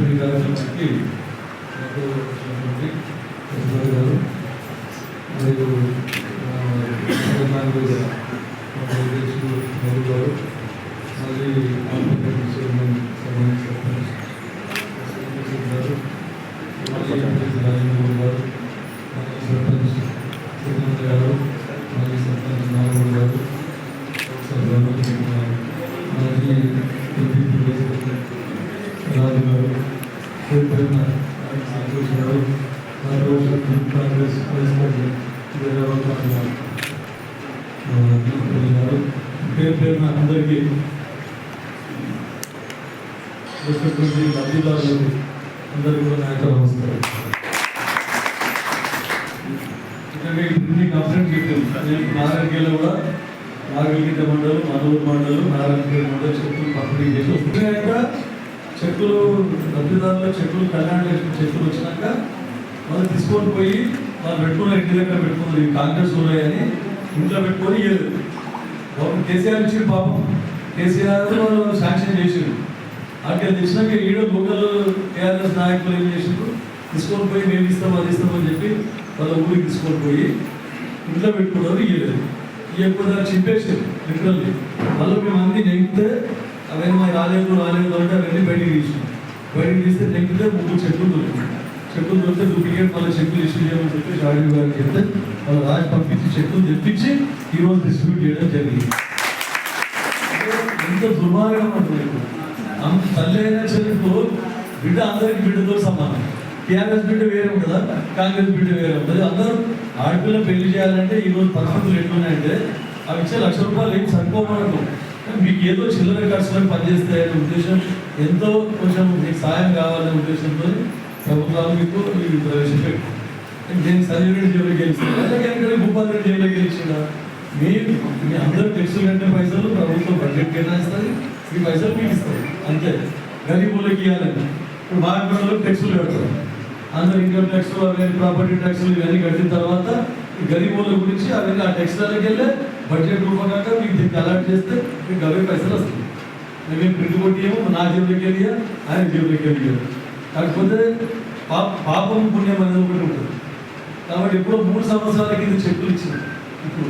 పంపిణీ కార్యక్రమానికి గారు మరియు అధ్యక్షులు మధు గారు మళ్ళీ చైర్మన్ గారు రాజేంద్ర గారు మళ్ళీ సర్పంచ్ శ్రీమంత్ గారు మళ్ళీ సర్పంచ్ నాగూర్ గారు మాజీ రాజు గారు సంతోష్ గారు కాంగ్రెస్ వైస్ ప్రెసిడెంట్ గారు పేరు పేరున అందరికీ వచ్చినటువంటి లబ్ధిదారులకు అందరికీ కూడా నాయక నమస్కారం. ఎందుకంటే ఇన్ని కంప్లైంట్ చెప్పాను నేను నారాయణగిరిలో కూడా నాగరిగిత మండలం మనూరు మండలం నారాయణగిరి మండలం చెక్కులు పంపిణీ చేసి వస్తున్నాక చెక్కులు లబ్ధిదారులు చెక్కులు కళ్యాణ లక్ష్మి చెక్కులు వచ్చినాక వాళ్ళు తీసుకొని పోయి వాళ్ళు పెట్టుకున్నారు ఇంటి దగ్గర పెట్టుకున్నారు ఈ కాంగ్రెస్ ఉన్నాయని ఇంట్లో పెట్టుకొని ఇవ్వలేదు. కేసీఆర్ ఇచ్చి పాపం కేసీఆర్ వాళ్ళు శాంక్షన్ చేసారు. అక్కడ తెచ్చినాక ఈడో లోకల్ టీఆర్ఎస్ నాయకులు ఏం చేసారు తీసుకొని పోయి మేము ఇస్తాం అది ఇస్తామని చెప్పి వాళ్ళ ఊరికి తీసుకొని పోయి ఇంట్లో పెట్టుకున్నారు ఇవ్వలేదు. ఇవ్వకపోతే చింపేసారు లిటరల్లీ. మళ్ళీ మేము అన్ని నెగితే అవన్నీ మాకు రాలేదు అంటే అవన్నీ బయటికి తీసినాం. బయటికి తీస్తే నెగితే 3 చెక్కులు దొరికితే డూప్లికేట్ మళ్ళీ చెక్కులు ఇష్యూ చేయమని చెప్పి రాజీవ్ గారికి చెప్తే వాళ్ళు రాజు పంపించి చెక్కులు తెప్పించి ఈరోజు డిస్ట్రిబ్యూట్ చేయడం జరిగింది. ఎంత దుర్మార్గం ఉంటుంది. తల్లి అయినా చెల్లితో బిడ్డ అందరికీ బిడ్డతో సమానం. టీఆర్ఎస్ బిడ్డ వేరే ఉంటుందా, కాంగ్రెస్ బిడ్డ వేరే ఉంటుంది. అందరూ ఆడపిల్ల పెళ్లి చేయాలంటే ఈరోజు పరిస్థితులు ఎట్లున్నాయంటే అవి ఇచ్చే ₹1,00,000 ఏం సరిపోవడం. మీకు ఏదో చిల్లర ఖర్చులకు పనిచేస్తాయనే ఉద్దేశం, ఎంతో కొంచెం మీకు సాయం కావాలనే ఉద్దేశంతో ప్రభుత్వాలు మీకు ప్రవేశపెట్టి నేను సంజయ్ రెడ్డి జైలు గెలిస్తాను అలాగే భూపాల్ రెడ్డి జైలు గెలిచిందా మీ అందరూ టెక్స్టులు కట్టే పైసలు ప్రభుత్వం బడ్జెట్ కేటాయిస్తుంది. ఈ పైసలు మీకు ఇస్తారు అంతే. గరీబులకు ఇవ్వాలని ఇప్పుడు బాగా టెక్స్టులు కడతారు. అందరు ఇన్కమ్ ట్యాక్స్ అవన్నీ ప్రాపర్టీ ట్యాక్స్లు ఇవన్నీ కట్టిన తర్వాత ఈ గరీబుల గురించి అవన్నీ ఆ టెక్స్టులకి వెళ్ళే బడ్జెట్ రూపకంగా మీకు దీనికి అలాట్ చేస్తే మీకు అవే పైసలు వస్తాయి. మేమేం ప్రింట్ కొట్టియేమో నా జేబులోకి వెళ్ళియా ఆయన జేబులోకి వెళ్ళియా. కాకపోతే పాపం పుణ్యం అనేది ఒకటి ఉంటుంది. కాబట్టి ఎప్పుడో 3 సంవత్సరాల కింద చెక్కులు ఇచ్చింది. ఇప్పుడు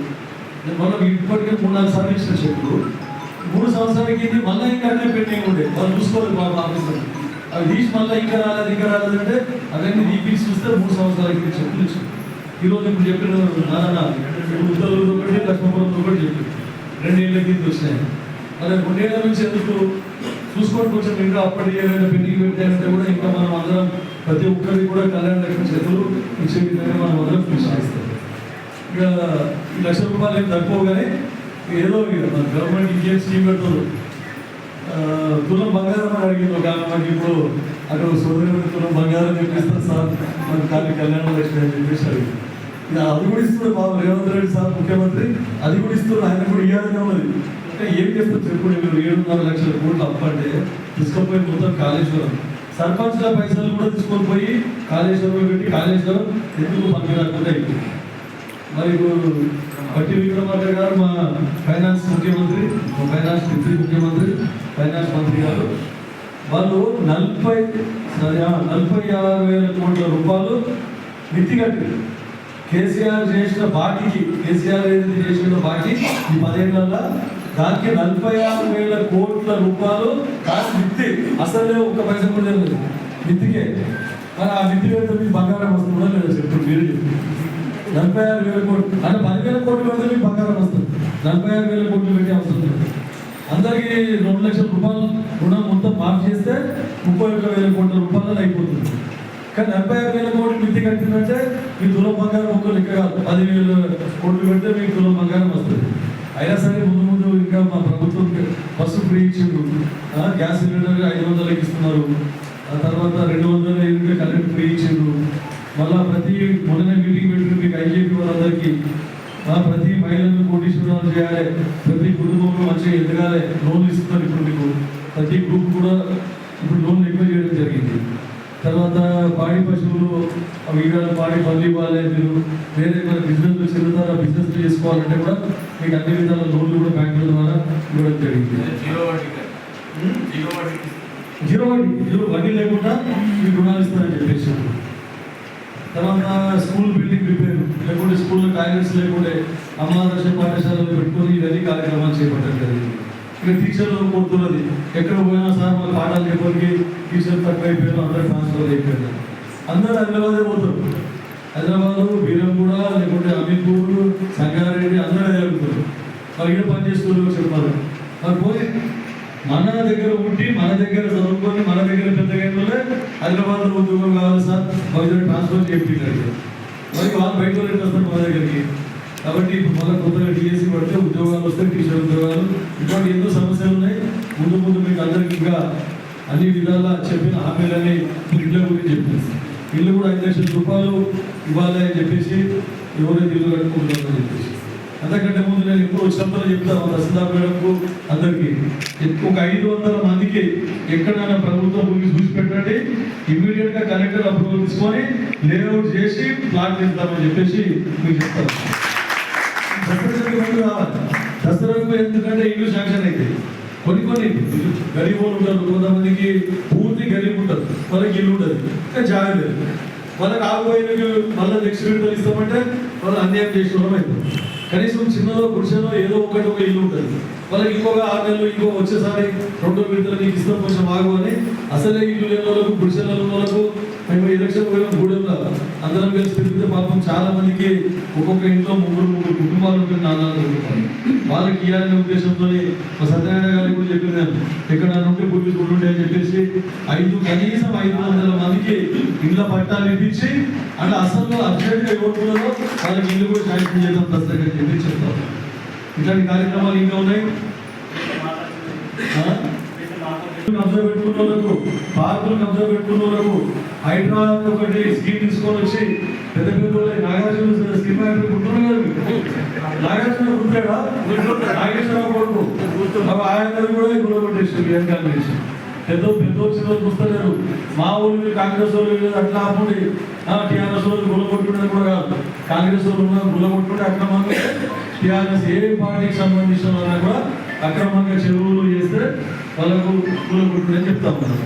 మనం ఇప్పటికే 3-4 సార్లు ఇచ్చిన చెక్కులు 3 సంవత్సరాల కింద మళ్ళీ ఇంకా అన్నీ పెండింగ్ ఉండే వాళ్ళు చూసుకోవాలి బాబు ఆఫీసర్. అవి తీసి మళ్ళీ ఇంకా రాలేదంటే అవన్నీ రీపీట్స్ చూస్తే 3 సంవత్సరాల కింద చెక్కులు ఇచ్చింది. ఈరోజు ఇప్పుడు చెప్పిన ఉత్తర్వులు ఒకటి లక్ష్మపురంతో ఒకటి చెప్పారు 2 ఏళ్ళ కింద వచ్చినాయి. అదే 2 ఏళ్ళ నుంచి ఎందుకు చూసుకోండి కొంచెం ఇంకా అప్పటి ఏమైనా పెండింగ్ పెట్టారంటే కూడా ఇంకా మనం అందరం ప్రతి ఒక్కరికి కూడా కళ్యాణ లక్ష్మి చెక్కులు ఇచ్చే విధంగా మనం అందరం కృషి చేస్తాం. ఇక ఈ ₹1,00,000 ఏం తక్కువ కానీ ఏదో మన గవర్నమెంట్ ఇంకేం స్కీమ్ పెడుతుంది. తులం బంగారం అని అడిగింది ఒక మనకి ఇప్పుడు అక్కడ సోదరు తులం బంగారం చెప్పిస్తారు సార్ మన కానీ కళ్యాణ లక్ష్మి అని చెప్పేసి అడిగింది. ఇక అది కూడా ఇస్తున్నారు బాబు రేవంత్ రెడ్డి సార్ ముఖ్యమంత్రి, అది కూడా ఇస్తున్నారు. ఆయన కూడా ఇవ్వాలనే ఉన్నది. అంటే ఏం చేస్తారు చెప్పుడు మీరు 7.5 లక్షల కోట్లు అప్పంటే తీసుకొని మొత్తం కాళేశ్వరం సర్పంచ్ల పైసలు కూడా తీసుకొని పోయి కాళేశ్వరంలో పెట్టి కాళేశ్వరం ఎందుకు పంపిణీ అయిపోయింది. మరి ఇప్పుడు పట్టి విక్రమార్క గారు మా ఫైనాన్స్ ముఖ్యమంత్రి, మా ఫైనాన్స్ డిప్యూటీ ముఖ్యమంత్రి, ఫైనాన్స్ మంత్రి గారు వాళ్ళు 46,000 కోట్ల రూపాయలు మిత్తి కట్టారు. కేసీఆర్ చేసిన బాకీకి కేసీఆర్ ఏదైతే చేసిన బాకీ ఈ 10 ఏళ్ళ దానికి 46,000 కోట్ల రూపాయలు కాదు మిత్తి. అసలే ఒక్క పైసా కూడా లేదు మిత్తికే. మరి ఆ మిత్తి పెడితే మీకు బంగారం వస్తుందా లేదా చెప్పండి మీరు చెప్పి. 46,000 కోట్లు అంటే 10,000 కోట్లు పెడితే మీకు బంగారం వస్తుంది. 46,000 కోట్లు పెట్టే అవసరం లేదు. అందరికీ 2 లక్షల రూపాయలు రుణం మొత్తం మాఫ్ చేస్తే 31,000 కోట్ల రూపాయలు అయిపోతుంది. కానీ 46,000 కోట్లు మిత్తి కట్టిందంటే మీ తులం బంగారం ఒక్క లెక్క కాదు. 10,000 కోట్లు పెడితే మీకు తులం బంగారం వస్తుంది. అయినా సరే ముందు ఇంకా మా ప్రభుత్వం బస్సు ఫ్రీ ఇచ్చిండ్రు, గ్యాస్ సిలిండర్ 500కి ఇస్తున్నారు. ఆ తర్వాత 200 యూనిట్ కరెంట్ ఫ్రీ ఇచ్చిండ్రు. మళ్ళీ ప్రతి మొన్న మీటింగ్ పెట్టి మీకు ఐజేపీ వాళ్ళందరికీ ప్రతి మహిళలను కోటీశ్వరాలు చేయాలి, ప్రతి కుటుంబంలో మంచిగా ఎదగాలి, లోన్లు ఇస్తున్నారు. ఇప్పుడు మీకు ప్రతి గ్రూప్ కూడా ఇప్పుడు లోన్లు ఎక్కువ చేయడం జరిగింది. తర్వాత పాడి పశువులు అవి పాడి పళ్ళు ఇవ్వాలి, మీరు వేరే ఏమైనా బిజినెస్లు చెందుతారా, బిజినెస్ చేసుకోవాలంటే కూడా మీకు అన్ని విధాల లోన్లు కూడా బ్యాంకుల ద్వారా ఇవ్వడం జరిగింది. జీరో వడ్డీ లేకుండా మీకు రుణాలు ఇస్తారని చెప్పేసి. తర్వాత స్కూల్ బిల్డింగ్ రిపేర్ లేకుంటే స్కూల్లో టాయిలెట్స్ లేకుంటే అమ్మాదర్శ పాఠశాలలో పెట్టుకొని ఇవన్నీ కార్యక్రమాలు చేపట్టడం జరిగింది. ఇక టీచర్లు కోరుతున్నది ఎక్కడ పోయినా సార్ మాకు పాఠాలు చెప్పడానికి టీచర్లు తక్కువ అయిపోయారు, అందరూ ట్రాన్స్ఫర్ అయిపోయారు. అందరూ హైదరాబాదే పోతారు. హైదరాబాదు, బీరంగూడ లేకుంటే అమీర్పూర్, సంగారెడ్డి అందరూ జరుగుతారు. వాళ్ళు ఇక్కడ పనిచేస్తున్నారు చెప్పారు. మరి పోయి మన దగ్గర ఉండి మన దగ్గర చదువుకొని మన దగ్గర పెద్దగా హైదరాబాద్లో ఉద్యోగం కావాలి సార్ మా దగ్గర ట్రాన్స్ఫర్ చేయించాడు. మరి వాళ్ళు బయట వాళ్ళు వస్తారు మన దగ్గరికి. కాబట్టి ఇప్పుడు మళ్ళీ కొత్తగా డిఎస్సి పడితే ఉద్యోగాలు వస్తాయి, టీచర్ ఉద్యోగాలు, ఇటువంటి ఎన్నో సమస్యలు ఉన్నాయి. ముందు ముందు మీకు అందరికి ఇంకా అన్ని విధాలా చెప్పిన హామీలని ఇళ్ళ గురించి చెప్పేసి ఇల్లు కూడా 5 లక్షల రూపాయలు ఇవ్వాలి అని చెప్పేసి ఎవరైతే ఇల్లు కట్టుకుంటున్నారని చెప్పేసి. అంతకంటే ముందు నేను ఎప్పుడు వచ్చినప్పుడు చెప్తాను తహసీల్దార్ మేడంకు అందరికీ ఒక 500 మందికి ఎక్కడైనా ప్రభుత్వం భూమి చూసి పెట్టండి, ఇమీడియట్ గా కలెక్టర్ అప్రూవల్ తీసుకొని లేఅవుట్ చేసి ప్లాట్ చేద్దామని చెప్పేసి మీకు చెప్తాను. దసరాకు ముందు రావాలి. దసరాకు ఎందుకంటే ఇల్లు శాంక్షన్ అయితే కొన్ని గరీబ్ వాళ్ళు ఉంటారు, కొంతమందికి పూర్తి గరీబ్ ఉంటారు, వాళ్ళకి ఇల్లు ఉంటుంది ఇంకా జాగ్రత్త లేదు. వాళ్ళకి ఆగిపోయిన మళ్ళీ నెక్స్ట్ విడతలు ఇస్తామంటే వాళ్ళు అన్యాయం చేసుకోవడం అవుతుంది. కనీసం చిన్నదో పురుషనో ఏదో ఒక ఇల్లు ఉంటుంది. వాళ్ళకి ఇంకొక 6 నెలలు ఇంకో వచ్చేసారి 2వ విడతలు నీకు ఇస్తాం కొంచెం ఆగు అని అసలే ఇల్లు లేని వాళ్ళకు పురుషుల వాళ్ళకు మేము ఎలక్షన్ పోయిన గూడెంలో అందరం కలిసి తిరిగితే పాపం చాలా మందికి ఒక్కొక్క ఇంట్లో 3 కుటుంబాలు ఉంటుంది, 4 కుటుంబాలు. వాళ్ళకి ఇవ్వాలనే ఉద్దేశంతో మా సత్యనారాయణ గారికి కూడా చెప్పింది ఎక్కడ నుండి భూమి ఉంటుండే అని చెప్పేసి కనీసం 500 మందికి ఇళ్ళ పట్టాలు ఇప్పించి అంటే అసలు అర్జెంట్గా ఎవరున్నారో వాళ్ళకి ఇల్లు కూడా శాంక్షన్ చేద్దాం దసరా చెప్పి చెప్తాం. ఇట్లాంటి కార్యక్రమాలు ఇంకా ఉన్నాయి. కబ్జా పెట్టుకున్న వాళ్ళకు, పార్కులు కబ్జా పెట్టుకున్న వాళ్ళకు హైదరాబాద్ ఒకటి స్కీమ్ తీసుకొని వచ్చి పెద్ద నాగార్జున స్కీమ్ గుర్తున్నారు కదా, నాగార్జున గుర్తాడా, నాగేశ్వర కొడుకు ఆయన కూడా గొడవ కొట్టేసి పెద్ద వచ్చిన చూస్తలేరు. మా ఊళ్ళు కాంగ్రెస్ వాళ్ళు అట్లా ఆపండి, టీఆర్ఎస్ వాళ్ళు గుల కొట్టుకునేది కూడా కాదు. కాంగ్రెస్ వాళ్ళు గుల కొట్టుకుంటే అక్రమంగా టీఆర్ఎస్ ఏ పార్టీకి సంబంధించిన వాళ్ళని కూడా అక్రమంగా చెరువులు చేస్తే వాళ్ళకు గుల కొట్టుకునే చెప్తాం మనం.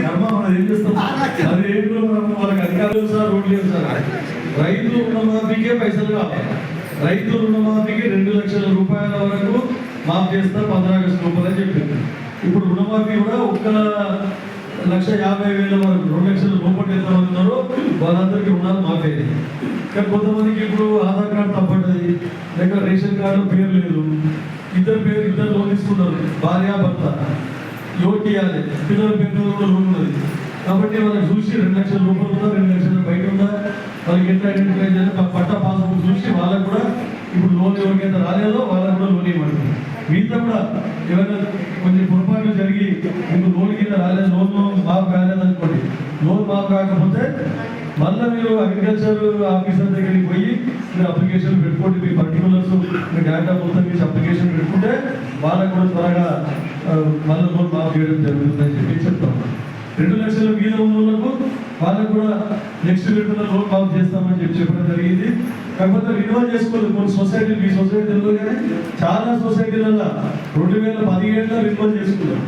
కర్మ మనం ఏం చేస్తాం, అది ఏంటో మనం వాళ్ళకి అధికారులు సార్ రోడ్లు లేదు సార్. రైతు రుణమాఫీకే పైసలు కావాలి. రైతు రుణమాఫీకి 2 లక్షల రూపాయల వరకు మాఫ్ చేస్తా 15 ఆగస్టు రూపాయలు అని చెప్పింది. ఇప్పుడు రుణమాఫీ కూడా 1,50,000 వరకు 2 లక్షల రూపాయలు ఎంతమంది ఉన్నారో వాళ్ళందరికీ రుణాలు మాఫీ అయ్యాయి. కానీ కొంతమందికి ఇప్పుడు ఆధార్ కార్డు తప్పండి, లేక రేషన్ కార్డు పేరు లేదు, ఇద్దరు లోన్ తీసుకున్నారు, భార్య భర్త లోన్ ఇవ్వాలి, పిల్లల పేరు కూడా లోన్ ఉన్నది. కాబట్టి వాళ్ళకి చూసి 2 లక్షల రూపాయలు ఉందా, 2 లక్షల బయట ఉందా, వాళ్ళకి ఎట్లా ఐడెంటిఫై చేయాలి, పట్టా పాస్బుక్ చూసి వాళ్ళకు కూడా ఇప్పుడు లోన్ ఎవరికైతే రాలేదో వాళ్ళకు కూడా లోన్ ఇవ్వండి. మీతో కూడా ఏమైనా కొంచెం పొరపాట్లు జరిగి మీకు లోన్ కింద రాలేదు, లోన్ మాఫ్ కాలేదు అనుకోండి, లోన్ మాఫ్ కాకపోతే మళ్ళీ మీరు అగ్రికల్చర్ ఆఫీసర్ దగ్గరికి పోయి మీరు అప్లికేషన్ పెట్టుకోండి. మీ పర్టికులర్స్ మీ డేటా మొత్తం మీరు అప్లికేషన్ పెట్టుకుంటే వాళ్ళకు కూడా త్వరగా మళ్ళీ లోన్ మాఫ్ చేయడం జరుగుతుందని చెప్పి చెప్తాం. 2 లక్షల మీద ఉన్న వాళ్ళకు కూడా నెక్స్ట్ విడతలో లోన్ మాఫ్ చేస్తామని చెప్పడం జరిగింది. కాకపోతే రిన్యూవల్ చేసుకోలేదు కొన్ని సొసైటీలు, మీ సొసైటీల్లో కానీ చాలా సొసైటీలలో 2017లో రిన్యూవల్ చేసుకున్నారు.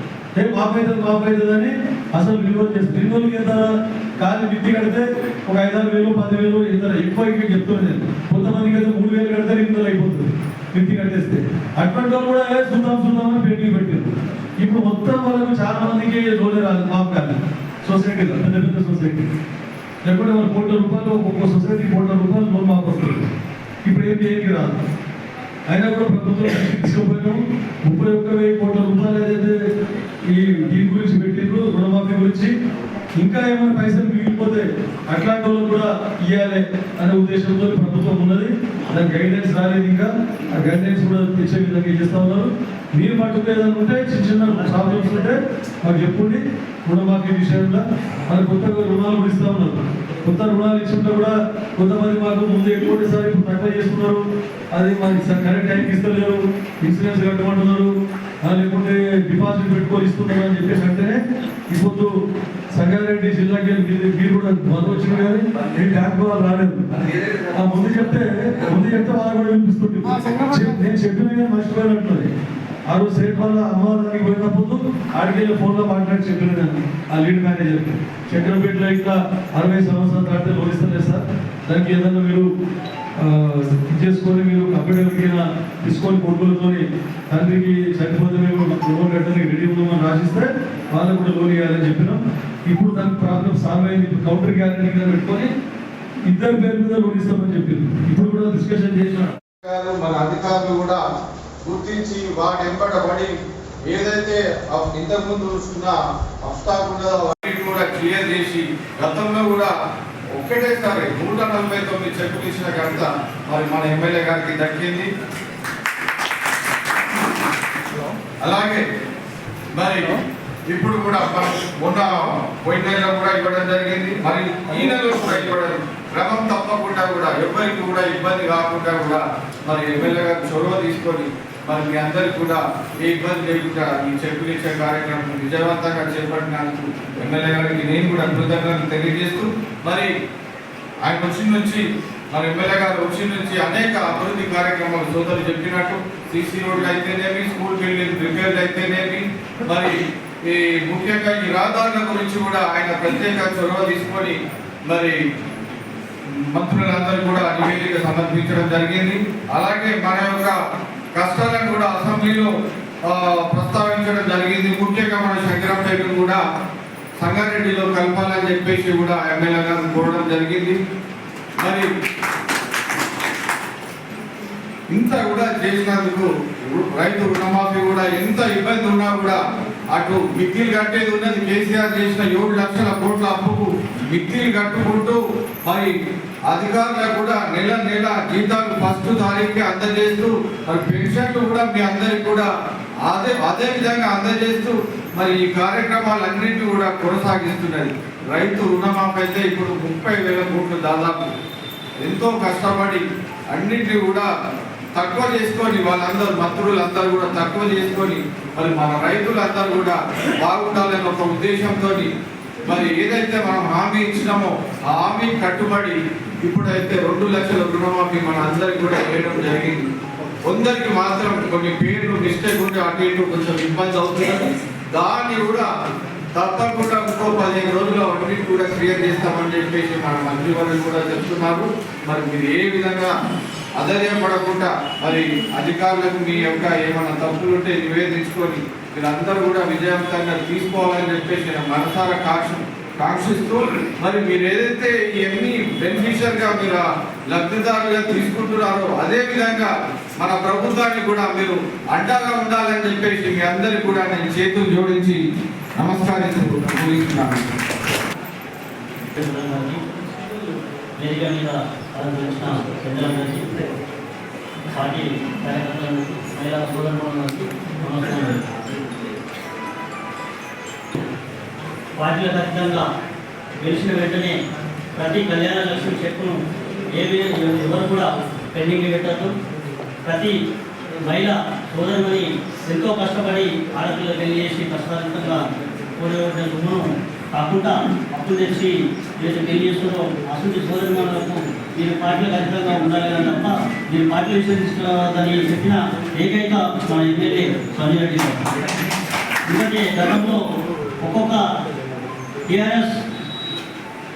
మాఫ్ అవుతుందని అసలు రిన్యూవల్ చేస్తారు. రిన్యూవల్ కింద కానీ విత్తి కడితే ఒక 5,000, 10,000 ఇద్దరు ఎక్కువ చెప్తున్నాను నేను. కొంతమందికి అయితే 3,000 కడితే రిన్యూవల్ అయిపోతుంది విత్తి కట్టేస్తే. అటువంటి వాళ్ళు కూడా చూద్దామని పెండింగ్ పెట్టారు. ఇప్పుడు మొత్తం వాళ్ళకు చాలా మందికి లోనే రాదు మాఫ్ కాదు సొసైటీలో, పెద్ద సొసైటీ. లేకుంటే వాళ్ళు 1 కోట్ల రూపాయలు ఒక్కొక్క సొసైటీ 1 కోట్ల రూపాయలు లోన్ మాఫ్ వస్తుంది. ఇప్పుడు ఏం రాదు. అయినా కూడా ప్రభుత్వం తీసుకుపోయినాము 31,000 కోట్ల రూపాయలు ఏదైతే దీని గురించి పెట్టిండ్రు రుణమాఫీ గురించి. ఇంకా ఏమైనా పైసలు మిగిలిపోతే అట్లాంటి వాళ్ళు కూడా ఇవ్వాలి అనే ఉద్దేశంతో ప్రభుత్వం ఉన్నది. దాని గైడెన్స్ రాలేదు, ఇంకా ఆ గైడెన్స్ కూడా తెచ్చే విధంగా చేస్తూ ఉన్నారు. మీరు మటుకు ఏదైనా ఉంటే చిన్న ప్రాబ్లమ్స్ ఉంటే మాకు చెప్పండి. రుణమాఫీ విషయంలో మనకు కొత్తగా రుణాలు కూడా ఇస్తూ ఉన్నారు. కొత్త రుణాలు ఇచ్చింటే కూడా కొంతమంది మాకు ముందు ఎక్కువ సార్ ఇప్పుడు తక్కువ చేస్తున్నారు, అది మనకి కరెక్ట్ టైంకి ఇస్తలేరు, ఇన్సూరెన్స్ కట్టమంటున్నారు, లేకుంటే డిపాజిట్ పెట్టుకొని ఇస్తున్నారు అని చెప్పేసి అంటేనే ఇప్పుడు సంగారెడ్డి జిల్లాకి మీరు కూడా మొదలు వచ్చిన కానీ నేను బ్యాంక్ వాళ్ళు రాలేదు. ముందు చెప్తే వాళ్ళు కూడా వినిపిస్తుంది. నేను చెప్పిన కానీ మర్చిపోయినట్టుంది. ఆ రోజు సేట్ వల్ల అమ్మవారికి పోయినప్పుడు ఆడికి ఫోన్లో మాట్లాడి చెప్పిన ఆ లీడ్ మేనేజర్ చక్రపేటలో ఇట్లా 60 సంవత్సరాల తర్వాత లోన్ ఇస్తలేదు సార్, దానికి ఏదన్నా మీరు చేసుకొని మీరు కంప్యూటర్ తీసుకొని కొడుకులతో తండ్రికి చనిపోతే మేము లోన్ కట్టడానికి రెడీ ఉన్నామని రాసిస్తే వాళ్ళకు కూడా లోన్ ఇవ్వాలని చెప్పినాం. ఇప్పుడు దానికి ప్రాబ్లం సాల్వ్ అయింది. ఇప్పుడు కౌంటర్ గ్యారెంటీ కింద పెట్టుకొని ఇద్దరు పేరు మీద లోన్ ఇస్తామని చెప్పింది. ఇప్పుడు కూడా డిస్కషన్ చేసిన మన అధికారులు కూడా గుర్తించి వాటి వెంబడబడి ఏదైతే ఇంతకుముందు చూసుకున్న అబ్స్టాకులు కూడా క్లియర్ చేసి గతంలో కూడా ఒక్కటేసారి 149 చెక్కులు ఇచ్చిన ఘనత మరి మన ఎమ్మెల్యే గారికి దక్కింది. అలాగే మరి ఇప్పుడు కూడా మనం మొన్న పోయిన నెలలో కూడా ఇవ్వడం జరిగింది. మరి ఈ నెలలో కూడా ఇవ్వడం క్రమం తప్పకుండా కూడా ఎవరికి కూడా ఇబ్బంది కాకుండా కూడా మరి ఎమ్మెల్యే గారు చొరవ తీసుకొని మరి మీ అందరికి కూడా ఏ ఇబ్బంది లేకుండా ఈ చెక్కులు ఇచ్చే కార్యక్రమం విజయవంతంగా చేపట్టినందుకు ఎమ్మెల్యే గారికి నేను కూడా కృతజ్ఞతలు తెలియజేస్తూ మరి ఆయన వచ్చిన నుంచి మరి ఎమ్మెల్యే గారు వచ్చిన నుంచి అనేక అభివృద్ధి కార్యక్రమాలు సోదరులు చెప్పినట్టు సీసీ రోడ్లు అయితేనేమి, స్కూల్ బిల్డింగ్ రిపేర్లు అయితేనేమి, మరి ఈ ముఖ్యంగా ఈ రహదారుల గురించి కూడా ఆయన ప్రత్యేక చొరవ తీసుకొని మరి మంత్రులందరూ కూడా నివేదిక సమర్పించడం జరిగింది. అలాగే మన యొక్క కష్టాలను కూడా అసెంబ్లీలో ప్రస్తావించడం జరిగింది. ముఖ్యంగా మన శంకరంపేటను కూడా సంగారెడ్డిలో కలపాలని చెప్పేసి కూడా ఎమ్మెల్యే గారు కోరడం జరిగింది. మరి ఇంత కూడా చేసినందుకు రైతు రుణమాఫీ కూడా ఎంత ఇబ్బంది ఉన్నా కూడా అటు మిత్తిలు కట్టేది ఉన్నది. కేసీఆర్ చేసిన 7 లక్షల కోట్ల అప్పుకు మిత్తిలు కట్టుకుంటూ మరి అధికారులకు కూడా నెల నెల జీతాలు ఫస్ట్ తారీఖుకి అందజేస్తూ మరి పెన్షన్లు కూడా మీ అందరికి కూడా అదే విధంగా అందజేస్తూ మరి ఈ కార్యక్రమాలన్నింటినీ కూడా కొనసాగిస్తున్నది. రైతు రుణమాఫీ అయితే ఇప్పుడు 30,000 కోట్లు దాదాపు ఎంతో కష్టపడి అన్నింటినీ కూడా తక్కువ చేసుకొని వాళ్ళందరూ మంత్రులందరూ కూడా తక్కువ చేసుకొని మరి మన రైతులందరూ కూడా బాగుండాలని ఒక ఉద్దేశంతో మరి ఏదైతే మనం హామీ ఇచ్చినామో ఆ హామీ కట్టుబడి ఇప్పుడైతే 2 లక్షల రుణమాఫీ మన అందరికి కూడా చేయడం జరిగింది. కొందరికి మాత్రం కొన్ని పేర్లు మిస్టేక్ ఉంటే అటు ఇటు కొంచెం ఇబ్బంది అవుతుంది. దాన్ని కూడా తప్పకుండా ఇంకో 15 రోజుల్లో అన్నిటి కూడా క్లియర్ చేస్తామని చెప్పేసి మన మంత్రివర్యులు కూడా చెప్తున్నారు. మరి మీరు ఏ విధంగా అధైర్యపడకుండా మరి అధికారులకు మీ యొక్క ఏమైనా తప్పులు ఉంటే నివేదించుకొని మీరందరూ కూడా విజయవంతంగా తీసుకోవాలని చెప్పేసి నేను మనసారా కాంక్షిస్తూ మరి మీరు ఏదైతే ఇవన్నీ బెనిఫిషియర్గా మీరు లబ్ధిదారులుగా తీసుకుంటున్నారో అదే విధంగా మన ప్రభుత్వానికి కూడా మీరు అండగా ఉండాలని చెప్పేసి మీ అందరికి కూడా నేను చేతులు జోడించి నమస్కారిస్తున్నాను. వేదిక మీద అలంకరించిన పెద్దలందరికీ, పార్టీ కార్యకర్తలకు, మహిళా సోదరులందరికీ నమస్కారం. పార్టీల ఖచ్చితంగా గెలిచిన వెంటనే ప్రతి కళ్యాణ లక్ష్మి చెక్కును ఎవరు కూడా పెండింగ్ పెట్టద్దు. ప్రతి మహిళ సోదరుని ఎంతో కష్టపడి ఆడపిల్లలు పెళ్లి చేసి కష్టార్థంగా కూడబెట్టిన సొమ్మును కాకుండా అప్పులు తెచ్చి ఏదైతే పెళ్లి చేస్తున్నారో అసలు సోదరులకు మీరు పార్టీలో ఖచ్చితంగా ఉండాలి అని తప్ప మీరు పార్టీలు విశ్వసించుకోవాలని చెప్పిన ఏకైక మన ఎమ్మెల్యే సంజయ్ రెడ్డి గారు. ఎందుకంటే గతంలో ఒక్కొక్క టీఆర్ఎస్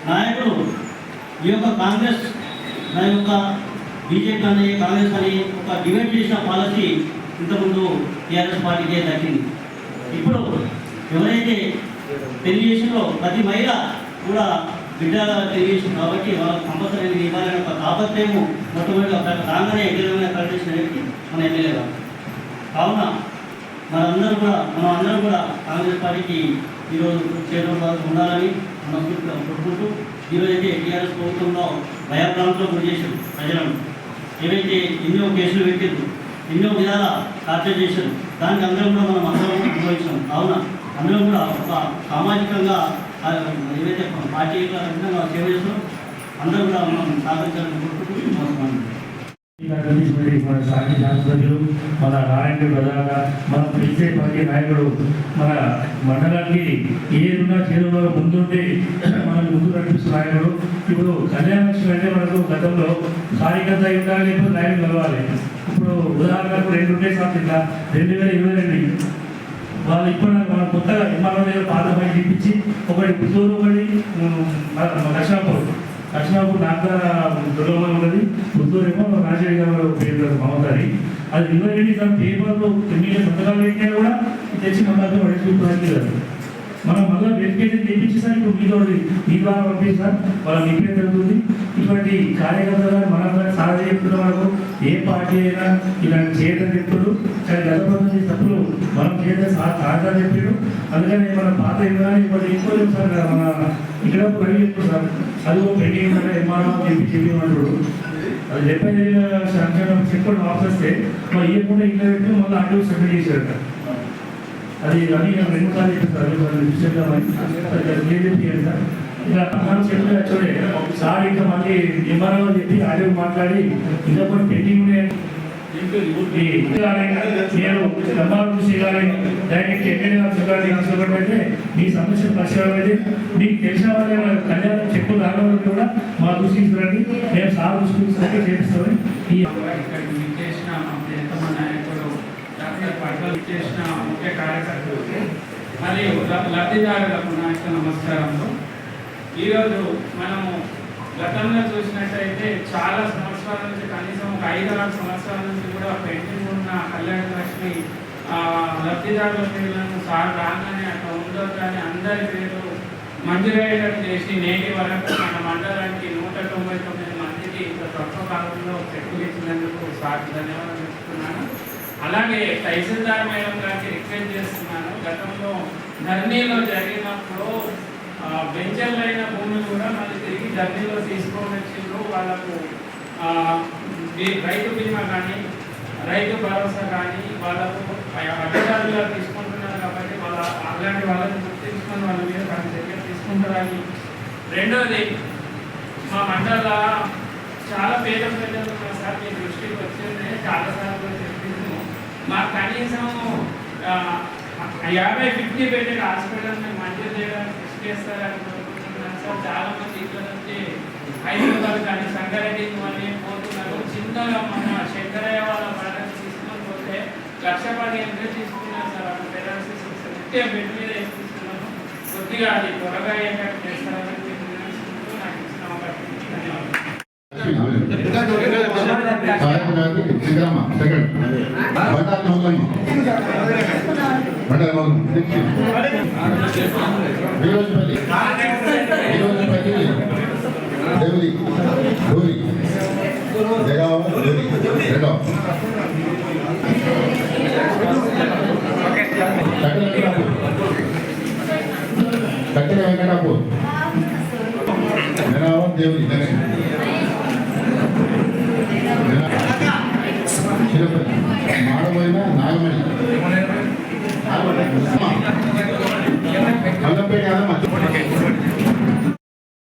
నాయకుడు ఈ యొక్క కాంగ్రెస్ నా యొక్క బీజేపీ అని కాంగ్రెస్ అని ఒక డిబేట్ చేసిన పాలసీ ఇంతకుముందు టీఆర్ఎస్ పార్టీకే దక్కింది. ఇప్పుడు ఎవరైతే పెళ్లి చేసిందో ప్రతి మహిళ కూడా బిడ్డ పెళ్లి చేసింది కాబట్టి వాళ్ళకి కంపల్సరీ ఇవ్వాలని ఒక తాపత్రయము మొట్టమొదటిగా రాగానే ఎగ్రమైన ప్రకటించిన వ్యక్తి మన ఎమ్మెల్యే గారు. కావున మనం అందరం కూడా కాంగ్రెస్ పార్టీకి ఈరోజు చేతుల్లో ఉండాలని మనస్ఫూర్తిగా కోరుకుంటూ ఈరోజైతే టీఆర్ఎస్ ప్రభుత్వంలో భయప్రాంతంలో గురి చేశారు ప్రజలను. ఏవైతే ఎన్నో కేసులు పెట్టారు, ఎన్నో విధాల టార్చర్ చేశారు, దానికి అందరం కూడా మనం అందరం అనుభవించాం. కావున అందరం కూడా ఒక సామాజికంగా ఏవైతే పార్టీగా విధంగా సేవ చేస్తారో అందరూ కూడా మనం సహకరించాలని కోరుకుంటూ నమస్కారం. మన సాటి శాస్త్రజ్ఞులు, మన నారాయణ ప్రధాన, మన పిలిచే పార్టీ నాయకుడు, మన మండలానికి ఏదున్నా చేరులో ముందుండి మనకు ముందు నడిపిస్తున్న నాయకుడు. ఇప్పుడు కళ్యాణ లక్ష్మి అంటే మనకు గతంలో కార్యకర్త ఉండాలి, లేకపోతే నాయకులు కలవాలి. ఇప్పుడు ఇప్పుడు ఉదాహరణకు 2 ఉండే సార్ ఇట్లా 2022 వాళ్ళు ఇప్పుడు మన కొత్తగా ఎంఆర్ఓ దగ్గర పాత పని చూపించి ఒకటి పుత్తూరు ఒకటి లక్ష్మణపూర్ నాగర దుర్గమని ఉన్నది, పుత్తూరు ఏమో రాజశేఖర్ గారు పేరు మమతారి. అది రివర్ సార్ పేపర్లో ఎన్ని సంతకాలు పెట్టినా కూడా తెచ్చి మళ్ళీ పడేసుకోవడానికి కాదు. మనం మళ్ళీ వెరిఫికేషన్ చేయించి సార్ ఇప్పుడు మీ ద్వారా పంపిస్తారు వాళ్ళ నిప్పే జరుగుతుంది. ఇటువంటి కార్యకర్తలు మనందరూ సాధన చెప్తున్న వరకు ఏ పార్టీ అయినా ఇలాంటి చేయదని చెప్తారు. కానీ గత ప్రభుత్వం తప్పులు మనం చేయడం సాధన చెప్పారు. అందుకని మన పాత కానీ ఇప్పుడు ఎక్కువ సార్ మన ఇక్కడ పని చెప్తారు సార్ చదువు పెండింగ్ ఎంఆర్ఓ చెప్పినప్పుడు అది 70 సంక్షేమం చెప్పడం ఆఫీస్తే మరి ఇవ్వకుండా ఇల్లు పెట్టి మళ్ళీ అడ్డు సబ్మిట్ చేశారు. అది అని 2 సార్లు చెప్పారు సార్. ఇలా మనం చెప్పిన చూడే సార్ ఇంకా మళ్ళీ ఎంఆర్ఓ చెప్పి ఆడియో మాట్లాడి ఇంకా కొన్ని పెండింగ్ ఉన్నాయని నేను ఎంఆర్ఓ చేయాలి డైరెక్ట్ ఎమ్మెల్యే మీ సమస్య పరిష్కారం అయితే మీకు తెలిసిన వాళ్ళ కళ్యాణం చెప్పులు రావడం కూడా మా దృష్టికి రండి, మేము సార్ దృష్టికి చేపిస్తామని చేసిన ముఖ్య కార్యకర్తలు మరియు లబ్ధిదారులకు నా యొక్క నమస్కారంలో. ఈరోజు మనము గతంలో చూసినట్టయితే చాలా సంవత్సరాల నుంచి కనీసం ఒక 5-6 సంవత్సరాల నుంచి కూడా పెండింగ్ ఉన్న కళ్యాణ లక్ష్మి లబ్ధిదారుల పేర్లను సార్ రాగానే అక్కడ ఉండొద్దు అని అందరి పేరు మంజూరయ్యేటట్టు చేసి నేటి వరకు మన మండలానికి 199 మందికి ఇంత తక్కువ కాలంలో చెక్కులు ఇచ్చినందుకు సార్ ధన్యవాదాలు చెప్తున్నాను. అలాగే తహసీల్దార్ మేడం గారికి రిక్వెస్ట్ చేస్తున్నాను, గతంలో ధర్నీలో జరిగినప్పుడు బెంచర్లు అయిన భూమిని కూడా మళ్ళీ తిరిగి ధర్నీలో తీసుకొని వచ్చిండ్రు. వాళ్ళకు రైతు బీమా కానీ రైతు భరోసా కానీ వాళ్ళకు అధికారులుగా తీసుకుంటున్నారు కాబట్టి వాళ్ళ అలాంటి వాళ్ళని గుర్తించుకొని వాళ్ళ మీద కొన్ని చర్యలు తీసుకుంటారని. రెండవది మా మండల చాలా పేద ప్రజలు ఉన్నారు సార్, మీ దృష్టికి వచ్చింది చాలాసార్లు చెప్పింది. మాకు కనీసం 50-50 బెడెడ్ హాస్పిటల్ని మంజూరు చేయడానికి కృషి చేస్తారని కోరుకుంటున్నాను సార్. చాలా మంది ఇక్కడ నుంచి హైదరాబాద్ కానీ సంగారెడ్డి అని పోతున్నారు. చిన్నగా మన శంకరయ్య వాళ్ళ ప్రాణాన్ని తీసుకొని పోతే 1,15,000 తీసుకున్నారు సార్. అక్కడ పెరాలసిస్ ముఖ్య బెడ్ మీద తీసుకున్నాను. కొద్దిగా అది త్వరగా ఏర్పాటు చేస్తారని నాకు ఇచ్చిన అవకాశం ధన్యవాదాలు. కట్టెల వెంకటాపూర్ దేవుడి చిరపతి మాడబోయిన నాగమణి